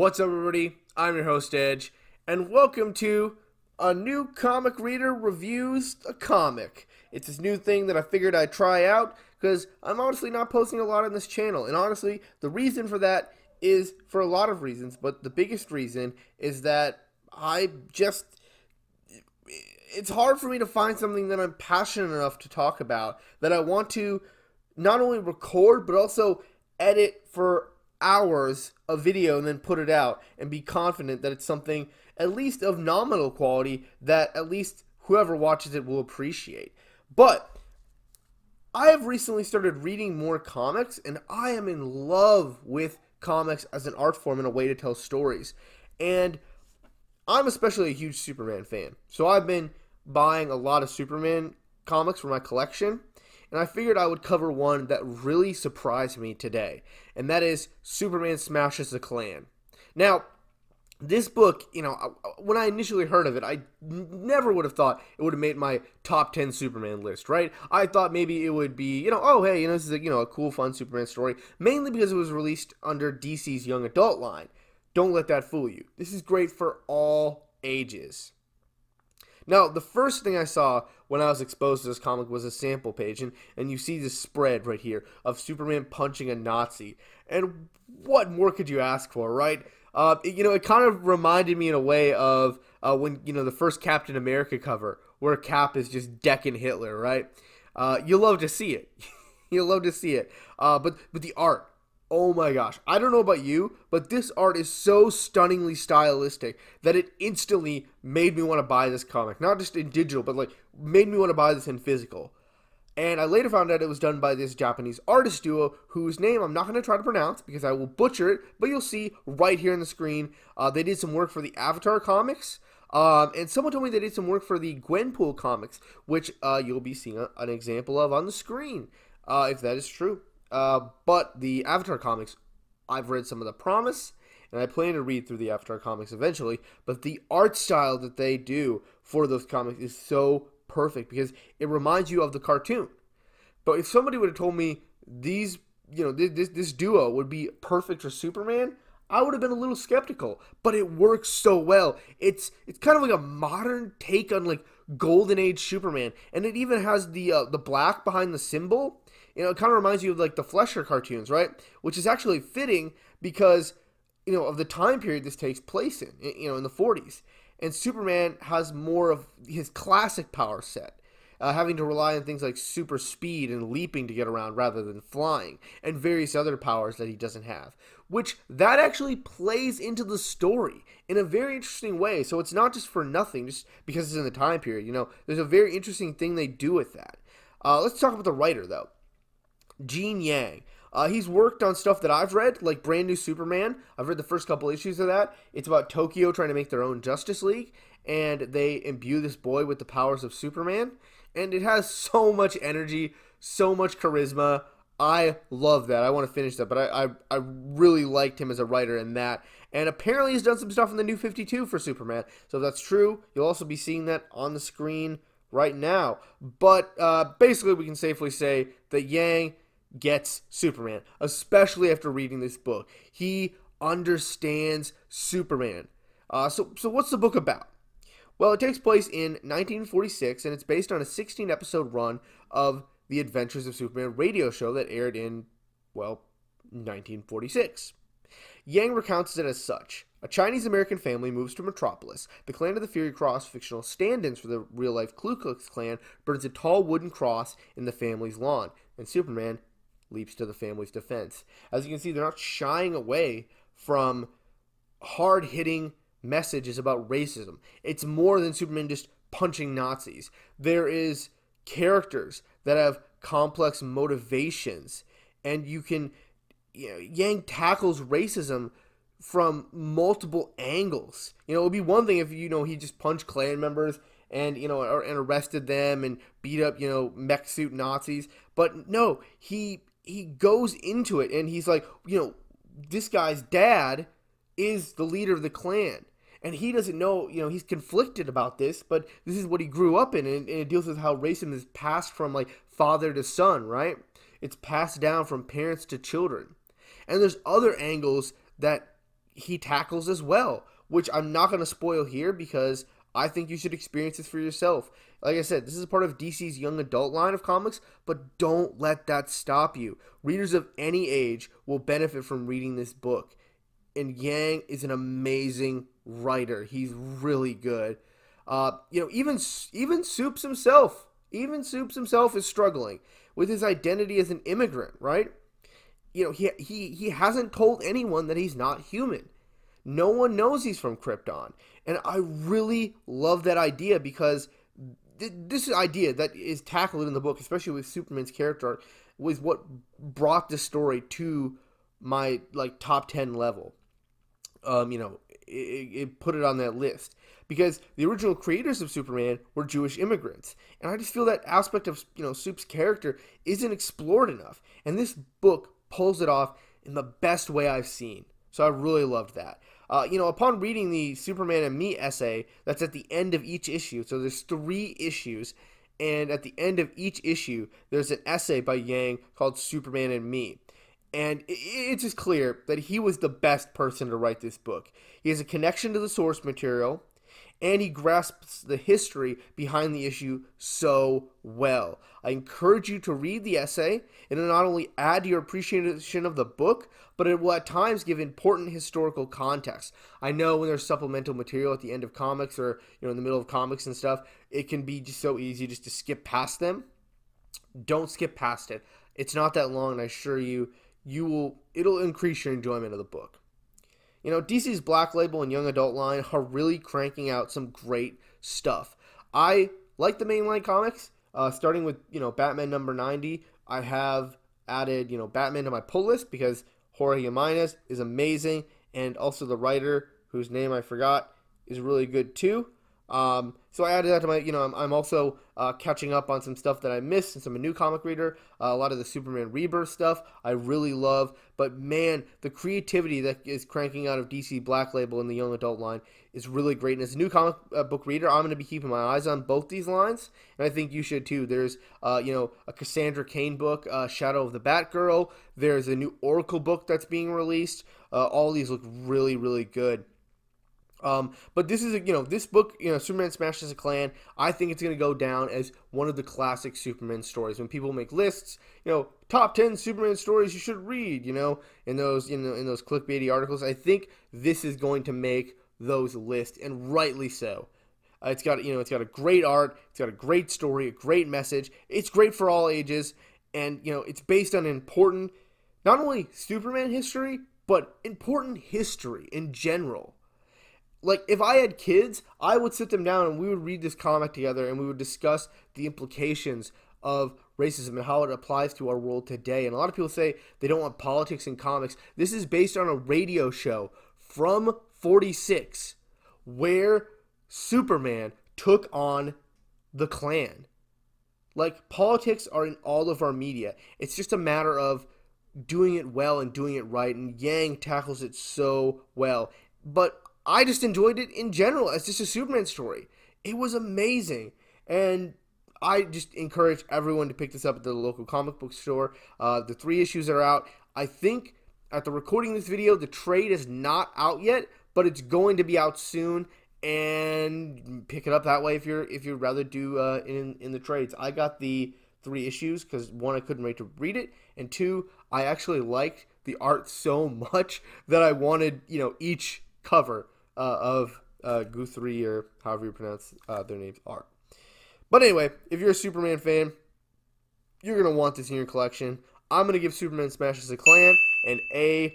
What's up, everybody? I'm your host, Edge, and welcome to a new comic reader reviews a comic. It's this new thing that I figured I'd try out because I'm honestly not posting a lot on this channel. And honestly, the reason for that is for a lot of reasons, but the biggest reason is that it's hard for me to find something that I'm passionate enough to talk about, that I want to not only record, but also edit for hours of video and then put it out and be confident that it's something at least of nominal quality that at least whoever watches it will appreciate. But I have recently started reading more comics, and I am in love with comics as an art form and a way to tell stories. And I'm especially a huge Superman fan, so I've been buying a lot of Superman comics for my collection, and I figured I would cover one that really surprised me today, and that is Superman Smashes the Klan. Now, this book, when I initially heard of it, I never would have thought it would have made my top 10 Superman list, right? I thought maybe it would be, oh, hey, this is a cool, fun Superman story, mainly because it was released under DC's young adult line. Don't let that fool you. This is great for all ages. Now, the first thing I saw when I was exposed to this comic was a sample page, and you see this spread right here of Superman punching a Nazi. And what more could you ask for, right? It kind of reminded me in a way of when, the first Captain America cover, where Cap is just decking Hitler, right? You love to see it. You love to see it. But the art. Oh my gosh, I don't know about you, but this art is so stunningly stylistic that it instantly made me want to buy this comic. Not just in digital, but made me want to buy this in physical. And I later found out it was done by this Japanese artist duo whose name I'm not going to try to pronounce because I will butcher it, but you'll see right here on the screen. They did some work for the Avatar comics, and someone told me they did some work for the Gwenpool comics, which you'll be seeing an example of on the screen, if that is true. But the Avatar comics, I've read some of the promise, and I plan to read through the Avatar comics eventually, but the art style that they do for those comics is so perfect because it reminds you of the cartoon. But if somebody would have told me this duo would be perfect for Superman, I would have been a little skeptical, but it works so well. It's kind of like a modern take on Golden Age Superman, and it even has the black behind the symbol. It kind of reminds you of the Fleischer cartoons, right? Which is actually fitting because, of the time period this takes place in the 40s. And Superman has more of his classic power set, having to rely on things like super speed and leaping to get around rather than flying, and various other powers that he doesn't have. Which, that actually plays into the story in a very interesting way. So it's not just for nothing, just because it's in the time period, There's a very interesting thing they do with that. Let's talk about the writer, though. Gene Yang. He's worked on stuff that I've read, like Brand New Superman. I've read the first couple issues of that. It's about Tokyo trying to make their own Justice League, and they imbue this boy with the powers of Superman. And it has so much energy, so much charisma. I love that. I want to finish that, but I really liked him as a writer in that. And apparently he's done some stuff in the New 52 for Superman. So if that's true, you'll also be seeing that on the screen right now. But basically we can safely say that Yang gets Superman, especially after reading this book. He understands Superman. So what's the book about? Well, it takes place in 1946, and it's based on a 16-episode run of the Adventures of Superman radio show that aired in, 1946. Yang recounts it as such. A Chinese-American family moves to Metropolis. The Clan of the Fury Cross, fictional stand-ins for the real-life Ku Klux Klan, burns a tall wooden cross in the family's lawn, and Superman leaps to the family's defense. As you can see, they're not shying away from hard-hitting messages about racism. It's more than Superman just punching Nazis. There is characters that have complex motivations, and Yang tackles racism from multiple angles. It would be one thing if he just punched Klan members and and arrested them and beat up mech suit Nazis, but no, he goes into it, and he's like, this guy's dad is the leader of the Klan, and he doesn't know, he's conflicted about this, but this is what he grew up in, and it deals with how racism is passed from father to son, right? It's passed down from parents to children. And there's other angles that he tackles as well, which I'm not going to spoil here because I think you should experience this for yourself. Like I said, this is part of DC's young adult line of comics, but don't let that stop you. Readers of any age will benefit from reading this book. And Yang is an amazing writer. He's really good. Even Soups himself, is struggling with his identity as an immigrant, right? He hasn't told anyone that he's not human. No one knows he's from Krypton. And I really love that idea because this idea that is tackled in the book, especially with Superman's character arc, was what brought the story to my top 10 level. It put it on that list because the original creators of Superman were Jewish immigrants, and I just feel that aspect of Soup's character isn't explored enough, and this book pulls it off in the best way I've seen. So I really loved that. Upon reading the Superman and Me essay that's at the end of each issue, so there's 3 issues, and at the end of each issue, there's an essay by Yang called Superman and Me. And it's just clear that he was the best person to write this book. He has a connection to the source material, and he grasps the history behind the issue so well. I encourage you to read the essay. It'll not only add to your appreciation of the book, but it will at times give important historical context. I know when there's supplemental material at the end of comics or in the middle of comics and stuff, it can be just so easy just to skip past them. Don't skip past it. It's not that long, and I assure you, it'll increase your enjoyment of the book. DC's Black Label and Young Adult line are really cranking out some great stuff. I like the mainline comics, starting with, Batman number 90. I have added, Batman to my pull list because Jorge Jimenez is amazing, and also the writer, whose name I forgot, is really good too. So I added that to my, I'm also catching up on some stuff that I missed since I'm a new comic reader. A lot of the Superman Rebirth stuff I really love. But man, the creativity that is cranking out of DC Black Label in the young adult line is really great. And as a new comic book reader, I'm going to be keeping my eyes on both these lines. And I think you should too. There's, a Cassandra Cain book, Shadow of the Batgirl. There's a new Oracle book that's being released. All these look really, really good. But this is, this book, Superman Smashes a Klan, I think it's going to go down as one of the classic Superman stories. When people make lists, top 10 Superman stories you should read, in those clickbaity articles, I think this is going to make those lists, and rightly so. It's got a great art, it's got a great story, a great message. It's great for all ages, and, it's based on important, not only Superman history, but important history in general. If I had kids, I would sit them down and we would read this comic together and we would discuss the implications of racism and how it applies to our world today. And a lot of people say they don't want politics in comics. This is based on a radio show from 46 where Superman took on the Klan. Politics are in all of our media. It's just a matter of doing it well and doing it right. And Yang tackles it so well. But I just enjoyed it in general as just a Superman story. It was amazing. And I just encourage everyone to pick this up at the local comic book store. The 3 issues are out. I think at the recording of this video, the trade is not out yet, but it's going to be out soon. And pick it up that way if you'd rather do in the trades. I got the 3 issues because 1, I couldn't wait to read it, and 2, I actually liked the art so much that I wanted each cover of Guthrie, or however you pronounce their names, art. But anyway, if you're a Superman fan, you're going to want this in your collection. I'm going to give Superman Smashes a Klan an A+.